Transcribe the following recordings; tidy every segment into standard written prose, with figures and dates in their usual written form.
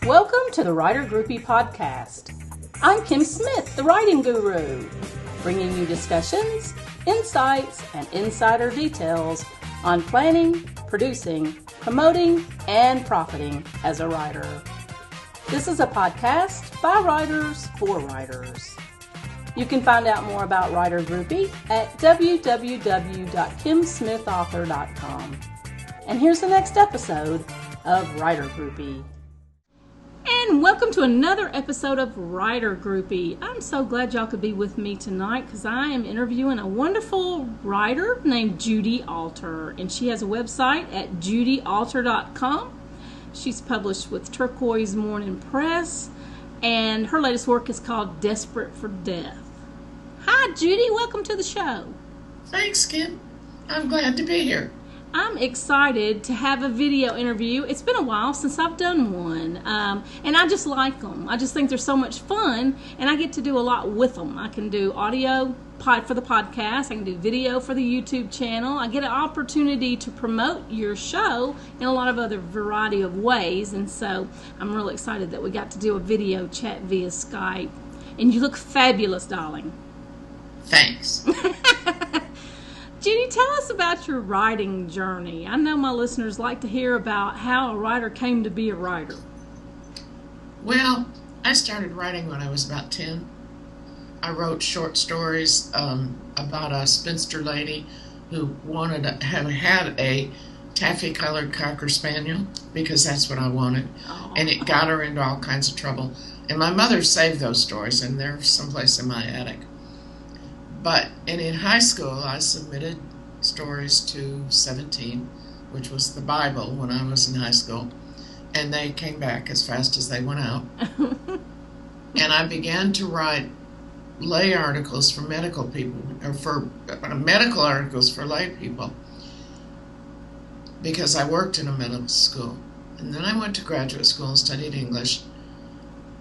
Welcome to the Writer Groupie Podcast. I'm Kim Smith, the writing guru, bringing you discussions, insights, and insider details on planning, producing, promoting, and profiting as a writer. This is a podcast by writers for writers. You can find out more about Writer Groupie at www.kimsmithauthor.com. And here's the next episode of Writer Groupie. And welcome to another episode of Writer Groupie. I'm so glad y'all could be with me tonight because I am interviewing a wonderful writer named Judy Alter. And she has a website at judyalter.com. She's published with Turquoise Morning Press. And her latest work is called Desperate for Death. Hi, Judy. Welcome to the show. Thanks, Kim. I'm glad to be here. I'm excited to have a video interview. It's been a while since I've done one, and I just like them. I just think they're so much fun, and I get to do a lot with them. I can do audio for the podcast. I can do video for the YouTube channel. I get an opportunity to promote your show in a lot of other variety of ways, and so I'm really excited that we got to do a video chat via Skype. And you look fabulous, darling. Thanks. Judy, tell us about your writing journey. I know my listeners like to hear about how a writer came to be a writer. Well, I started writing when I was about 10. I wrote short stories about a spinster lady who had a taffy-colored Cocker Spaniel because that's what I wanted. Oh. And it got her into all kinds of trouble. And my mother saved those stories, and they're someplace in my attic. And in high school, I submitted stories to 17, which was the Bible when I was in high school, and they came back as fast as they went out. And I began to write lay articles for medical people, or for medical articles for lay people, because I worked in a medical school. And then I went to graduate school and studied English,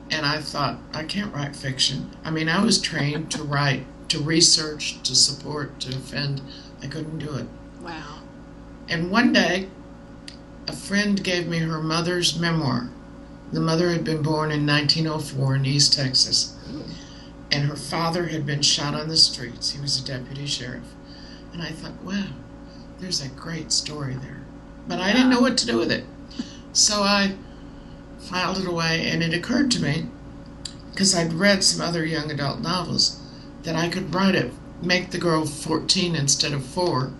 and I thought, I can't write fiction. I mean, I was trained to write, to research, to support, to defend. I couldn't do it. Wow. And one day, a friend gave me her mother's memoir. The mother had been born in 1904 in East Texas. And her father had been shot on the streets. He was a deputy sheriff. And I thought, wow, there's a great story there. But I didn't know what to do with it. So I filed it away, and it occurred to me, because I'd read some other young adult novels, that I could write it, make the girl 14 instead of 4,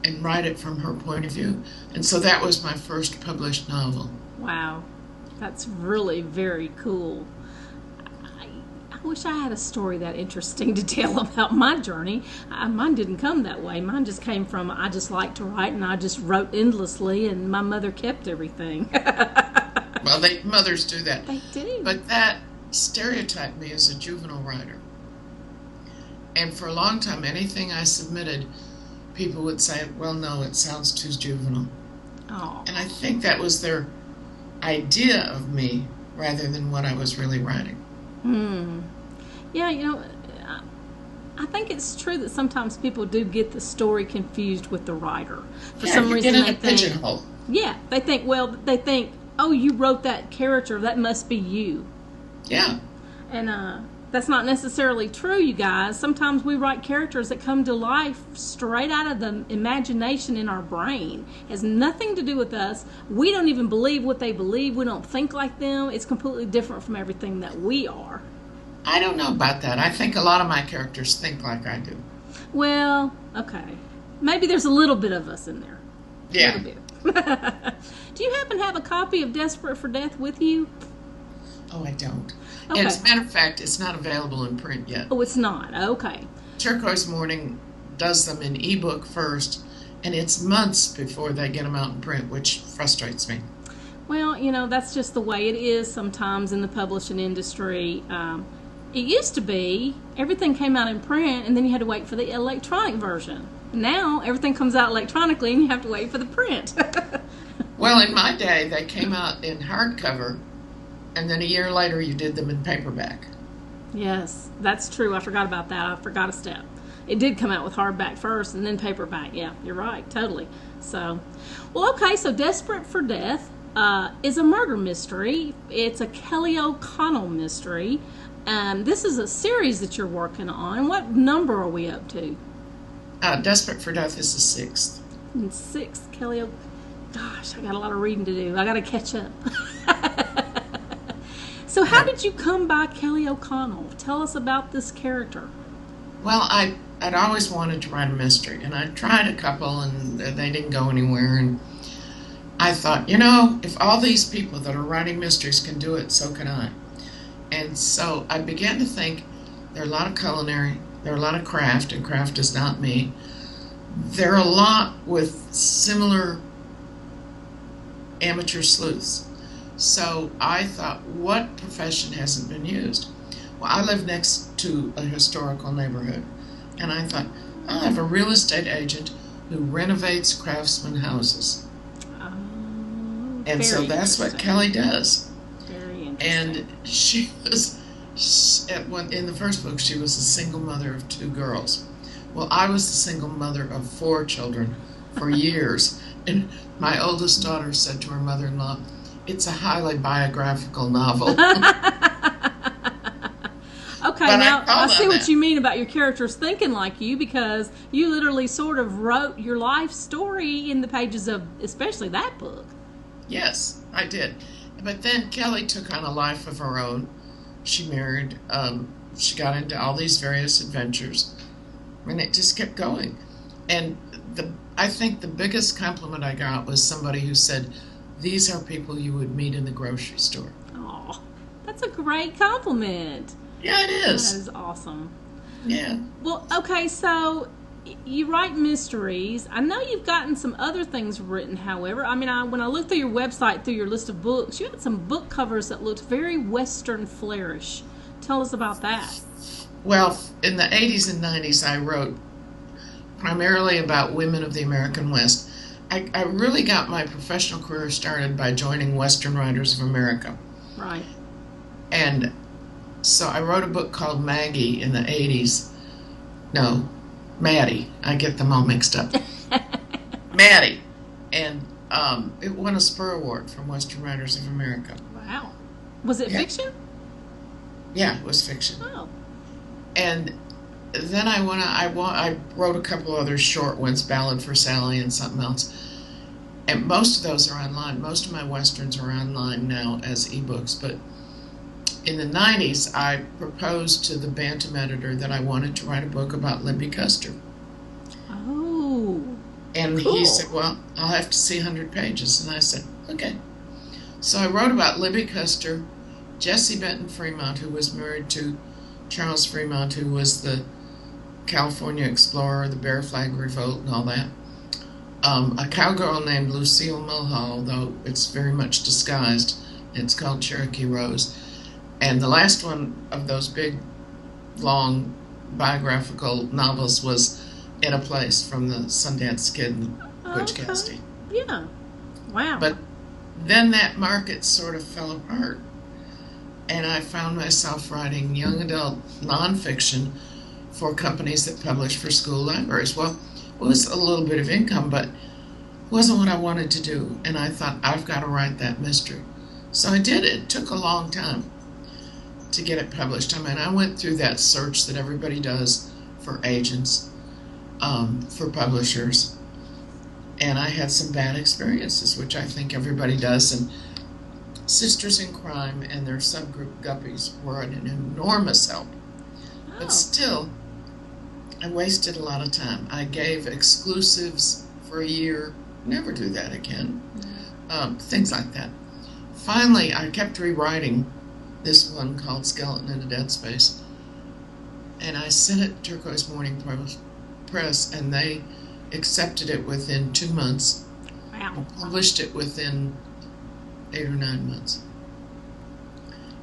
and write it from her point of view. And so that was my first published novel. Wow. That's really very cool. I wish I had a story that interesting to tell about my journey. Mine didn't come that way. Mine just came from, I just liked to write, and I just wrote endlessly, and my mother kept everything. Well, mothers do that. They do. But that stereotyped me as a juvenile writer. And for a long time, anything I submitted, people would say, well, no, it sounds too juvenile. Oh. And I think that was their idea of me rather than what I was really writing. Yeah, I think it's true that sometimes people do get the story confused with the writer. For some reason, they think, pigeonhole. Yeah, they think, oh, you wrote that character, that must be you. Yeah. And that's not necessarily true, you guys. Sometimes we write characters that come to life straight out of the imagination in our brain. It has nothing to do with us. We don't even believe what they believe. We don't think like them. It's completely different from everything that we are. I don't know about that. I think a lot of my characters think like I do. Well, okay. Maybe there's a little bit of us in there. Yeah. A little bit. Do you happen to have a copy of Desperate for Death with you? Oh, I don't. Okay. As a matter of fact, it's not available in print yet. Oh, it's not. Okay. Turquoise Morning does them in ebook first, and it's months before they get them out in print, which frustrates me. Well, that's just the way it is sometimes in the publishing industry. It used to be everything came out in print, and then you had to wait for the electronic version. Now, everything comes out electronically, and you have to wait for the print. Well, in my day, they came out in hardcover, and then a year later you did them in paperback. Yes, that's true. I forgot about that. I forgot a step. It did come out with hardback first and then paperback. Yeah, you're right. Totally. So, well, okay. So Desperate for Death. is a murder mystery. It's a Kelly O'Connell mystery. This is a series that you're working on. What number are we up to? Desperate for Death is the 6th. And 6th, Kelly O'Connell. Gosh, I got a lot of reading to do. I got to catch up. So how did you come by Kelly O'Connell? Tell us about this character. Well, I'd always wanted to write a mystery, and I tried a couple, and they didn't go anywhere. And I thought, if all these people that are writing mysteries can do it, so can I. And so I began to think, there are a lot of culinary, there are a lot of craft, and craft is not me. There are a lot with similar amateur sleuths. So I thought, what profession hasn't been used? Well, I live next to a historical neighborhood, and I thought, I'll have a real estate agent who renovates craftsman houses. And so that's what Kelly does. Very interesting. And she was, in the first book, she was a single mother of 2 girls. Well, I was the single mother of 4 children for years. And my oldest daughter said to her mother-in-law, "It's a highly biographical novel." Okay, but now I see what that. you mean about your characters thinking like you, because you literally sort of wrote your life story in the pages of especially that book. Yes, I did. But then Kelly took on a life of her own. She married, she got into all these various adventures, and it just kept going. And I think the biggest compliment I got was somebody who said, "These are people you would meet in the grocery store." Oh, that's a great compliment. Yeah, it is. That is awesome. Yeah. Well, okay, so you write mysteries. I know you've gotten some other things written, however. I mean, when I looked through your website, through your list of books, you had some book covers that looked very Western flourish. Tell us about that. Well, in the 80s and 90s, I wrote primarily about women of the American West. I really got my professional career started by joining Western Writers of America. Right. And so I wrote a book called Maggie in the 80s. No, Maddie. I get them all mixed up. Maddie. And it won a Spur Award from Western Writers of America. Wow. Was it fiction? Yeah, it was fiction. Oh. And then I wrote a couple other short ones, Ballad for Sally and something else. And most of those are online. Most of my Westerns are online now as ebooks. But in the 90s, I proposed to the Bantam editor that I wanted to write a book about Libby Custer. Oh, and cool. He said, "Well, I'll have to see 100 pages." And I said, "Okay." So I wrote about Libby Custer, Jessie Benton Fremont, who was married to Charles Fremont, who was the California explorer, the Bear Flag Revolt, and all that. A cowgirl named Lucille Mulhall, though it's very much disguised. It's called Cherokee Rose. And the last one of those big, long biographical novels was In a Place from the Sundance Kid and Butch Cassidy. Yeah. Wow. But then that market sort of fell apart. And I found myself writing young adult nonfiction for companies that publish for school libraries. Well, it was a little bit of income, but it wasn't what I wanted to do. And I thought, I've got to write that mystery. So I did it. It took a long time to get it published. I mean, I went through that search that everybody does for agents, for publishers. And I had some bad experiences, which I think everybody does. And Sisters in Crime and their subgroup Guppies were an enormous help. Oh. But still, I wasted a lot of time. I gave exclusives for a year. Never do that again. Things like that. Finally, I kept rewriting this one called Skeleton in a Dead Space. And I sent it to Turquoise Morning Press, and they accepted it within 2 months. Wow. And published it within 8 or 9 months.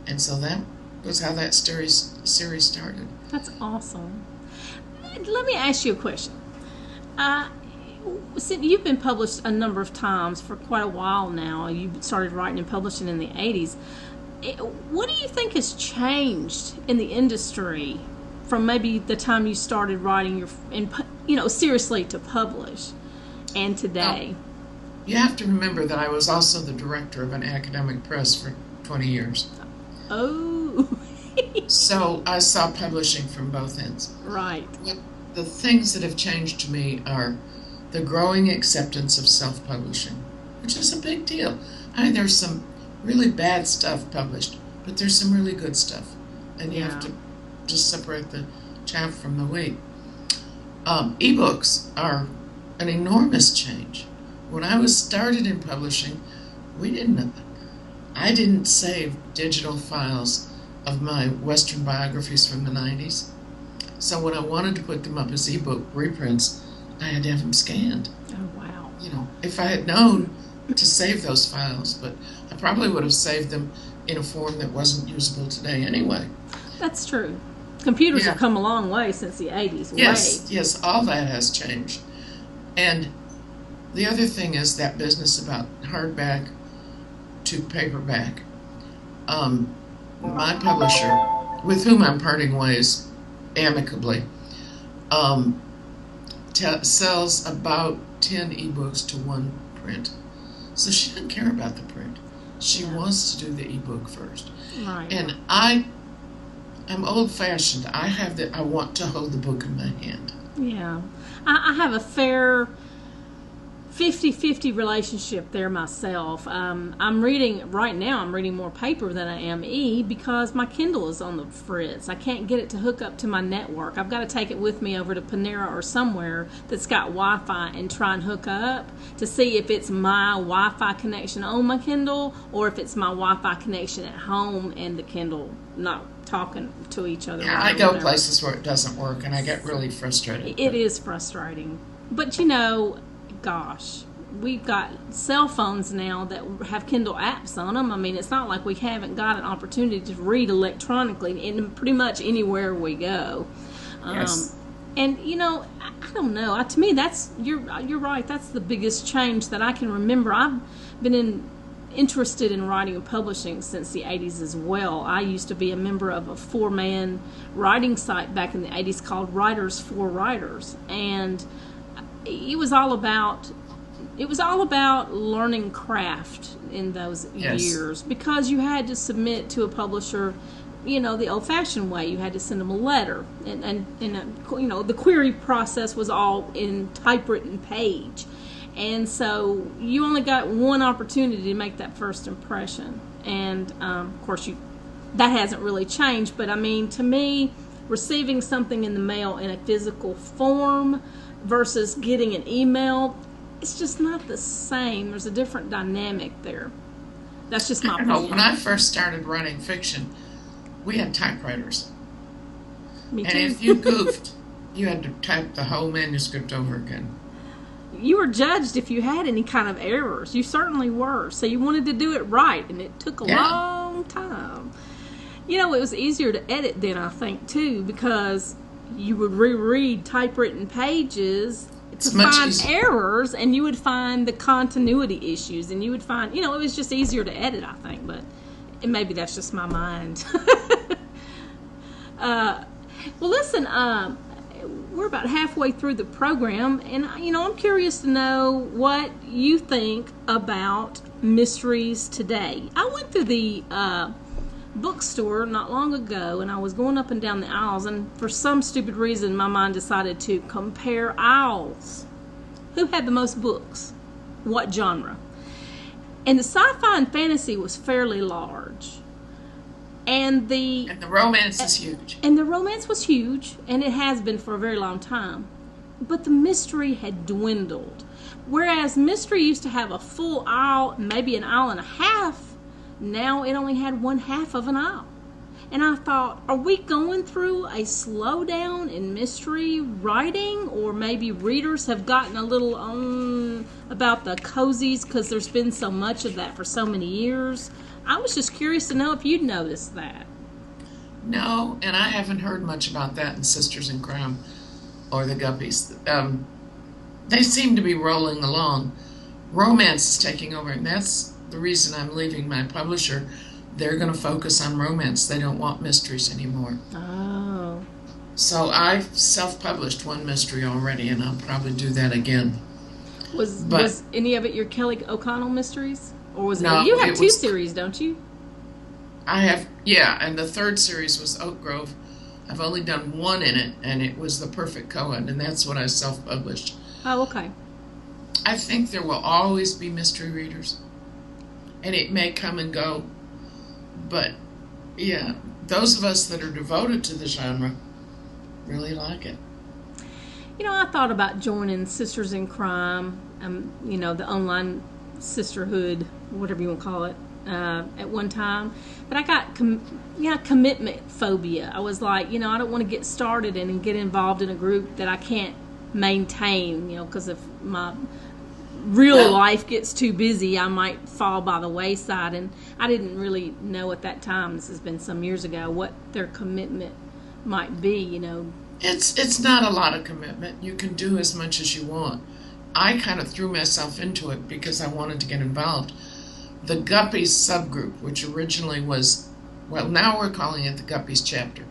And so that was how that series started. That's awesome. Let me ask you a question. Since you've been published a number of times for quite a while now, you started writing and publishing in the 80s. What do you think has changed in the industry from maybe the time you started writing seriously to publish and today? You have to remember that I was also the director of an academic press for 20 years. Oh. So I saw publishing from both ends. Right. The things that have changed to me are the growing acceptance of self-publishing, which is a big deal. I mean, there's some really bad stuff published, but there's some really good stuff. And you have to just separate the chaff from the wheat. Ebooks are an enormous change. When I was started in publishing, I didn't save digital files of my Western biographies from the 90s. So when I wanted to put them up as ebook reprints, I had to have them scanned. Oh, wow. You know, if I had known to save those files, but I probably would have saved them in a form that wasn't usable today anyway. That's true. Computers have come a long way since the 80s. Yes, all that has changed. And the other thing is that business about hardback to paperback. My publisher, with whom I'm parting ways amicably, sells about 10 ebooks to one print. So she doesn't care about the print. She wants to do the ebook first. Right. And I'm old-fashioned. I want to hold the book in my hand. Yeah. I have a fair 50-50 relationship there myself. I'm reading more paper than I am because my Kindle is on the fritz. I can't get it to hook up to my network. I've got to take it with me over to Panera or somewhere that's got Wi-Fi and try and hook up to see if it's my Wi-Fi connection on my Kindle or if it's my Wi-Fi connection at home and the Kindle not talking to each other. Yeah, I go places where it doesn't work and I get really frustrated. It is frustrating. But gosh, we've got cell phones now that have Kindle apps on them. I mean, it's not like we haven't got an opportunity to read electronically in pretty much anywhere we go. Yes. And I don't know. To me, you're right. That's the biggest change that I can remember. I've been interested in writing and publishing since the 80s as well. I used to be a member of a 4-man writing site back in the 80s called Writers for Writers, and it was all about learning craft in those years, because you had to submit to a publisher, the old-fashioned way. You had to send them a letter, and the query process was all in typewritten page, and so you only got one opportunity to make that first impression. And of course, that hasn't really changed. But I mean, to me, receiving something in the mail in a physical form versus getting an email, it's just not the same. There's a different dynamic there. That's just my opinion. When I first started writing fiction, we had typewriters. Me too. And if you goofed, you had to type the whole manuscript over again. You were judged if you had any kind of errors. You certainly were. So you wanted to do it right, and it took a long time. It was easier to edit then, I think, too, because you would reread typewritten pages to find errors, and you would find the continuity issues, and you would find, it was just easier to edit, I think, but maybe that's just my mind. Well, listen, we're about halfway through the program, and, I'm curious to know what you think about mysteries today. I went through the bookstore not long ago, and I was going up and down the aisles, and for some stupid reason my mind decided to compare aisles. Who had the most books? What genre? And the sci-fi and fantasy was fairly large. And the romance is huge. And the romance was huge, and it has been for a very long time. But the mystery had dwindled. Whereas mystery used to have a full aisle, maybe an aisle and a half, now it only had one half of an aisle. And I thought, are we going through a slowdown in mystery writing? Or maybe readers have gotten a little about the cozies because there's been so much of that for so many years. I was just curious to know if you'd noticed that. No, and I haven't heard much about that in Sisters in Crime or the Guppies. They seem to be rolling along. Romance is taking over, and that's the reason I'm leaving my publisher. They're going to focus on romance. They don't want mysteries anymore. Oh. So I've self-published one mystery already, and I'll probably do that again. Was any of it your Kelly O'Connell mysteries? Or was No, it? You have it two was- series, don't you? I have, yeah, and the third series was Oak Grove. I've only done one in it, and it was The Perfect Cohen, and that's what I self-published. Oh, okay. I think there will always be mystery readers, and it may come and go, but yeah, those of us that are devoted to the genre really like it. You know, I thought about joining Sisters in Crime, you know, the online sisterhood, whatever you want to call it, at one time. But I got, commitment phobia. I was like, you know, I don't want to get started and get involved in a group that I can't maintain, you know, because if my real life gets too busy, I might fall by the wayside. And I didn't really know at that time, this has been some years ago, what their commitment might be, you know. It's not a lot of commitment. You can do as much as you want. I kind of threw myself into it because I wanted to get involved. The Guppies subgroup, which originally was, well, now we're calling it the Guppies chapter,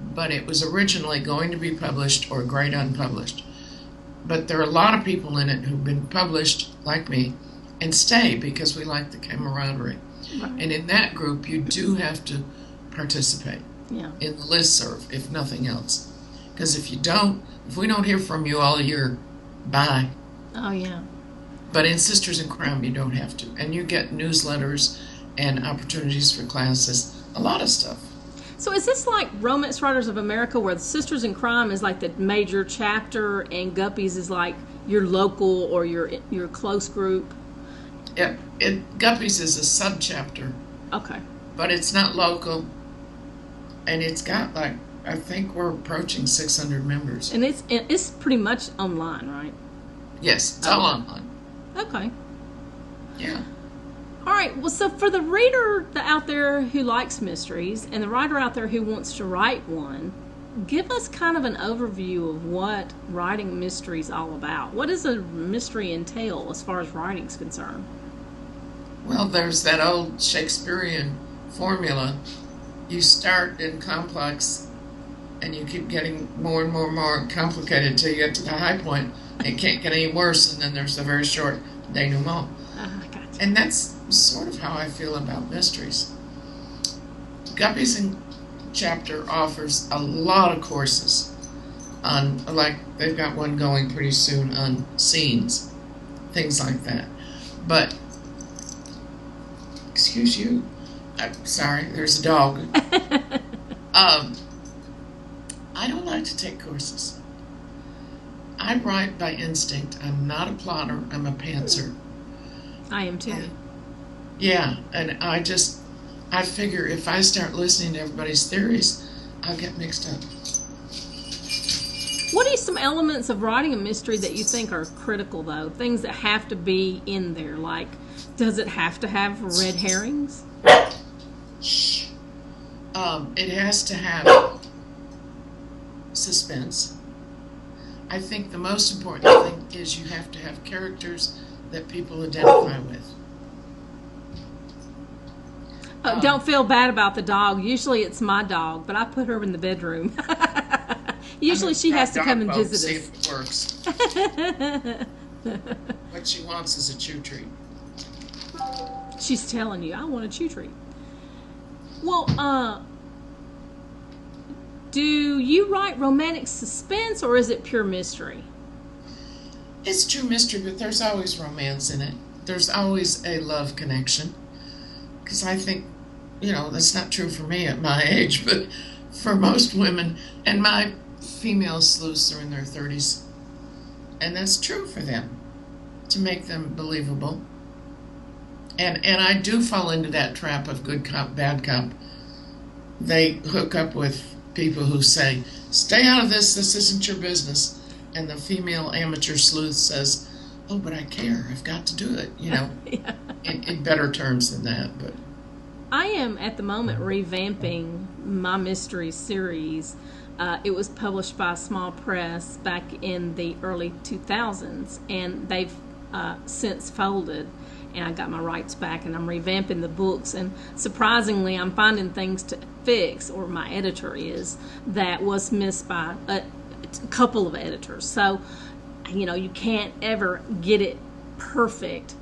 but it was originally going to be published or grade unpublished. But there are a lot of people in it who've been published, like me, and stay because we like the camaraderie. Right. And in that group, you do have to participate in the listserv, if nothing else. Because if we don't hear from you all year, bye. Oh, yeah. But in Sisters in Crime, you don't have to. And you get newsletters and opportunities for classes, a lot of stuff. So is this like Romance Writers of America, where the Sisters in Crime is like the major chapter and Guppies is like your local or your close group? Guppies is a subchapter. Okay. But it's not local. And it's got like, I think we're approaching 600 members. And it's pretty much online, right? Yes, it's all online. Okay. Yeah. All right. Well, so for the reader out there who likes mysteries and the writer out there who wants to write one, give us kind of an overview of what writing mystery is all about. What does a mystery entail as far as writing is concerned? Well, there's that old Shakespearean formula. You start in complex and you keep getting more and more complicated until you get to the high point. It can't get any worse, and then there's a very short denouement. Gotcha. And that's sort of how I feel about mysteries. Guppies in Chapter offers a lot of courses on, like, they've got one going pretty soon on scenes, things like that. But, excuse you, I'm sorry, there's a dog. I don't like to take courses. I write by instinct. I'm not a plotter. I'm a pantser. I am too. And I figure if I start listening to everybody's theories, I'll get mixed up. What are some elements of writing a mystery that you think are critical, though? Things that have to be in there, like, does it have to have red herrings? Shh. It has to have suspense. I think the most important thing is you have to have characters that people identify with. Don't feel bad about the dog. Usually it's my dog, but I put her in the bedroom. Usually she has to come and visit see us. if it works. What she wants is a chew treat. She's telling you, I want a chew treat. Well, do you write romantic suspense, or is it pure mystery? It's true mystery, but there's always romance in it. There's always a love connection. Because I think, that's not true for me at my age, but for most women, and my female sleuths are in their 30s, and that's true for them, to make them believable. And I do fall into that trap of good cop, bad cop. They hook up with people who say, stay out of this isn't your business. And the female amateur sleuth says, oh, but I care, I've got to do it, Yeah. in better terms than that. But I am at the moment revamping my mystery series. It was published by a small press back in the early 2000s, and they've since folded. And I got my rights back, and I'm revamping the books. And surprisingly, I'm finding things to fix, or my editor is, that was missed by a couple of editors. So you can't ever get it perfect,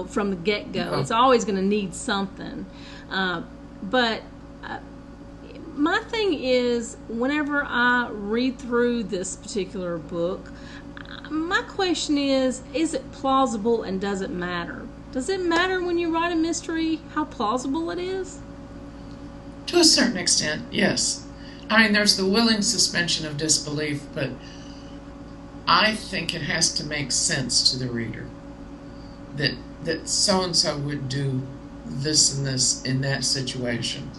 from the get-go. No. It's always going to need something. But my thing is, whenever I read through this particular book, my question is it plausible, and does it matter? Does it matter when you write a mystery how plausible it is? To a certain extent, yes. I mean, there's the willing suspension of disbelief, but I think it has to make sense to the reader that so-and-so would do this and this in that situation.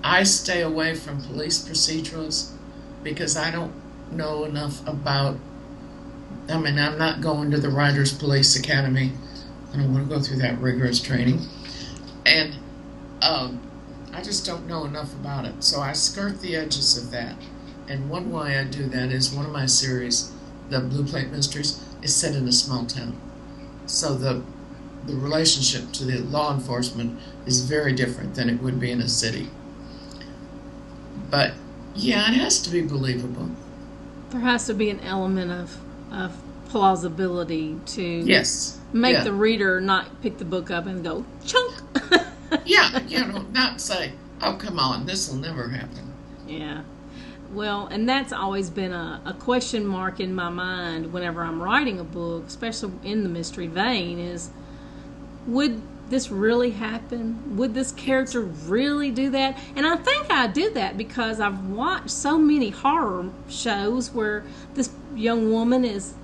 I stay away from police procedurals because I don't know enough about, I'm not going to the Writers Police Academy. I don't want to go through that rigorous training. And I just don't know enough about it. So I skirt the edges of that. And one way I do that is one of my series, the Blue Plate Mysteries, is set in a small town. So the relationship to the law enforcement is very different than it would be in a city. But yeah, it has to be believable. There has to be an element of plausibility to make the reader not pick the book up and go, chunk! Not say, oh, come on, this will never happen. Yeah. Well, and that's always been a question mark in my mind whenever I'm writing a book, especially in the mystery vein, is, would this really happen? Would this character really do that? And I think I did that because I've watched so many horror shows where this young woman is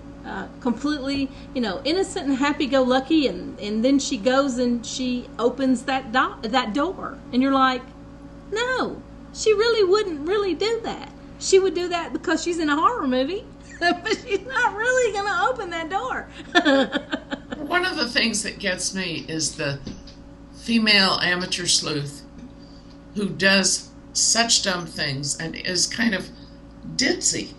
completely, innocent and happy-go-lucky, and then she goes and she opens that door, and you're like, no, she really wouldn't really do that. She would do that because she's in a horror movie, but she's not really going to open that door. One of the things that gets me is the female amateur sleuth who does such dumb things and is kind of ditzy.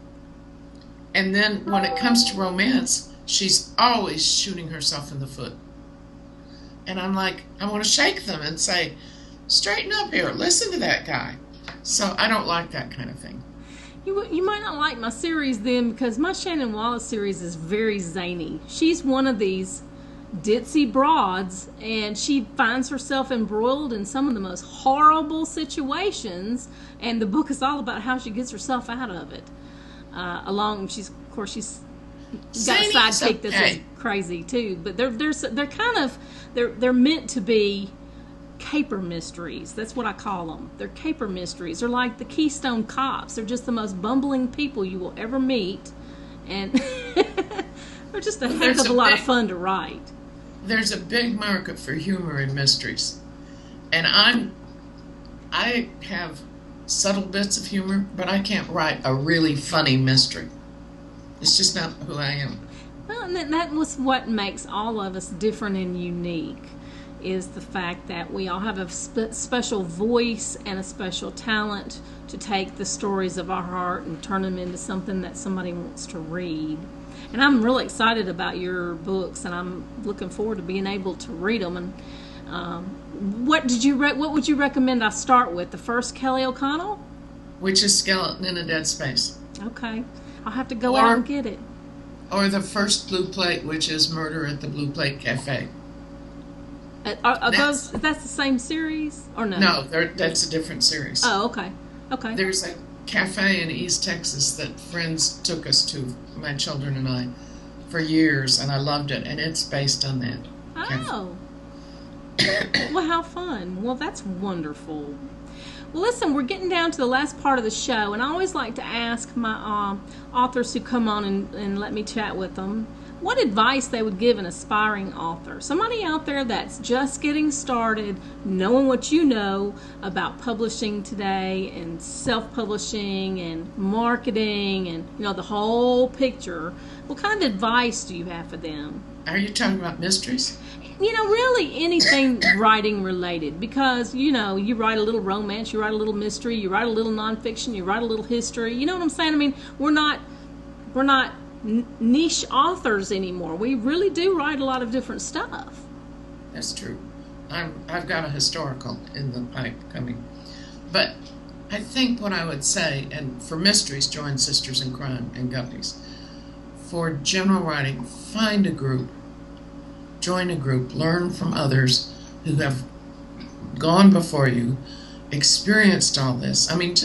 And then when it comes to romance, she's always shooting herself in the foot. And I'm like, I want to shake them and say, straighten up here, listen to that guy. So I don't like that kind of thing. You might not like my series then, because my Shannon Wallace series is very zany. She's one of these ditzy broads, and she finds herself embroiled in some of the most horrible situations, and the book is all about how she gets herself out of it. She's got a sidekick that's crazy too, but they're meant to be caper mysteries. That's what I call them. They're caper mysteries. They're like the Keystone Cops. They're just the most bumbling people you will ever meet, and they're just a heck of a lot of fun to write. There's a big market for humor in mysteries, and I have subtle bits of humor, but I can't write a really funny mystery. It's just not who I am. Well, and that was what makes all of us different and unique, is the fact that we all have a special voice and a special talent to take the stories of our heart and turn them into something that somebody wants to read. And I'm really excited about your books, and I'm looking forward to being able to read them. And what would you recommend I start with? The first Kelly O'Connell? Which is Skeleton in a Dead Space. Okay. I'll have to go out and get it. Or the first Blue Plate, which is Murder at the Blue Plate Cafe. That's the same series, or no? No, that's a different series. Oh, okay. Okay. There's a cafe in East Texas that friends took us to, my children and I, for years, and I loved it, and it's based on that. Oh. Well, how fun. Well, that's wonderful. Well, listen, we're getting down to the last part of the show, and I always like to ask my authors who come on and let me chat with them what advice they would give an aspiring author. Somebody out there that's just getting started, knowing what you know about publishing today and self-publishing and marketing and, the whole picture. What kind of advice do you have for them? Are you talking about mysteries? Really anything writing related, because, you write a little romance, you write a little mystery, you write a little nonfiction, you write a little history. You know what I'm saying? I mean, we're not niche authors anymore. We really do write a lot of different stuff. That's true. I've got a historical in the pipe coming. But I think what I would say, and for mysteries, join Sisters in Crime and Guppies. For general writing, find a group, join a group, learn from others who have gone before you, experienced all this. I mean,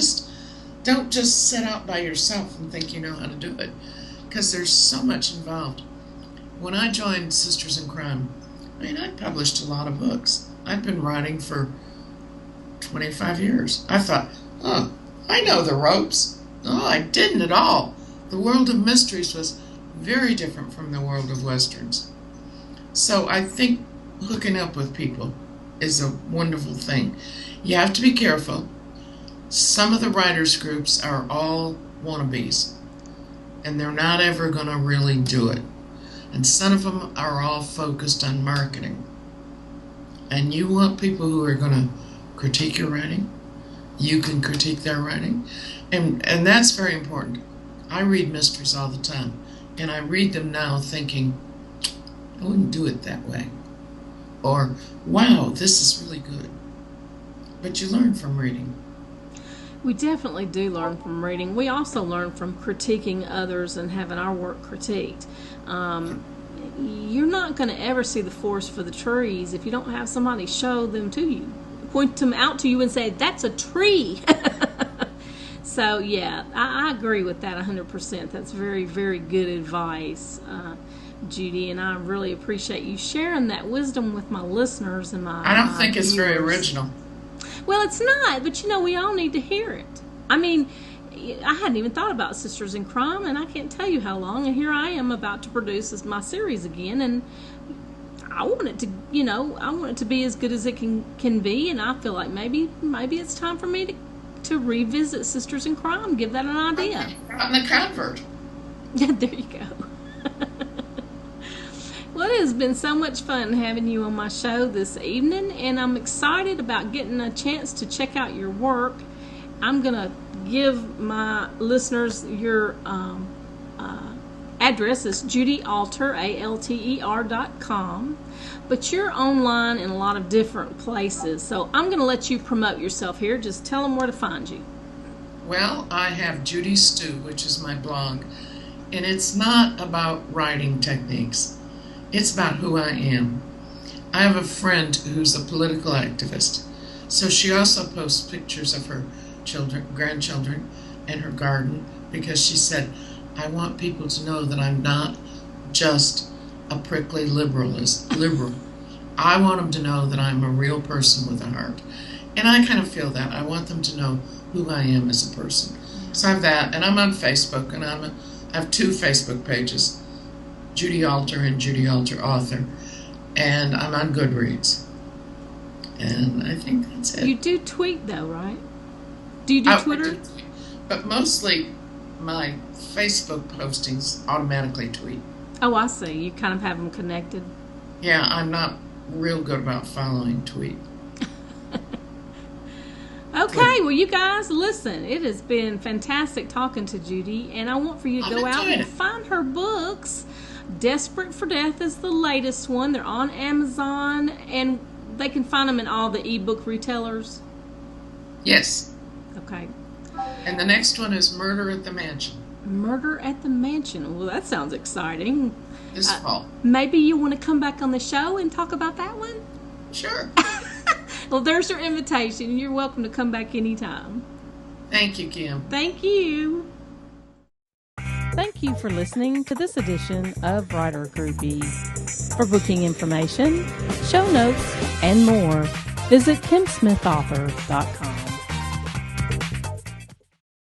don't just set out by yourself and think you know how to do it, because there's so much involved. When I joined Sisters in Crime, I mean, I published a lot of books. I've been writing for 25 years. I thought, oh, I know the ropes. No, I didn't at all. The world of mysteries was very different from the world of Westerns. So I think hooking up with people is a wonderful thing. You have to be careful. Some of the writers' groups are all wannabes, and they're not ever going to really do it. And some of them are all focused on marketing. And you want people who are going to critique your writing. You can critique their writing. And that's very important. I read mysteries all the time. And I read them now thinking, I wouldn't do it that way. Or, wow, this is really good. But you learn from reading. We definitely do learn from reading. We also learn from critiquing others and having our work critiqued. You're not going to ever see the forest for the trees if you don't have somebody show them to you, point them out to you and say, that's a tree. So, yeah, I agree with that 100%. That's very, very good advice, Judy, and I really appreciate you sharing that wisdom with my listeners and my I don't think it's viewers. very original. Well, it's not, but we all need to hear it. I mean, I hadn't even thought about Sisters in Crime, and I can't tell you how long, and here I am about to produce my series again, and I want it to, I want it to be as good as it can be, and I feel like maybe it's time for me to revisit Sisters in Crime, give that an idea. Out in the convert. Yeah, there you go. Well, it has been so much fun having you on my show this evening, and I'm excited about getting a chance to check out your work. I'm going to give my listeners your address. It's Judy Alter, ALTER.com. But you're online in a lot of different places, so I'm going to let you promote yourself here. Just tell them where to find you. Well, I have Judy Stew, which is my blog, and it's not about writing techniques. It's about who I am. I have a friend who's a political activist, so she also posts pictures of her grandchildren, and her garden, because she said, I want people to know that I'm not just a prickly liberal. I want them to know that I'm a real person with a heart. And I kind of feel that. I want them to know who I am as a person. So I have that, and I'm on Facebook, and I have 2 Facebook pages, Judy Alter and Judy Alter Author, and I'm on Goodreads. And I think that's it. You do tweet, though, right? Do you do Twitter? I do tweet, but mostly my Facebook postings automatically tweet. Oh, I see. You kind of have them connected. Yeah, I'm not real good about following tweet. Okay, well, you guys, listen. It has been fantastic talking to Judy, and I want for you to go out and find her books. Desperate for Death is the latest one. They're on Amazon, and they can find them in all the ebook retailers. Yes. Okay. And the next one is Murder at the Mansion. Murder at the Mansion. Well, that sounds exciting. This fall. Maybe you want to come back on the show and talk about that one? Sure. Well, there's your invitation. You're welcome to come back anytime. Thank you, Kim. Thank you. Thank you for listening to this edition of Writer Groupie. For booking information, show notes, and more, visit KimSmithAuthor.com.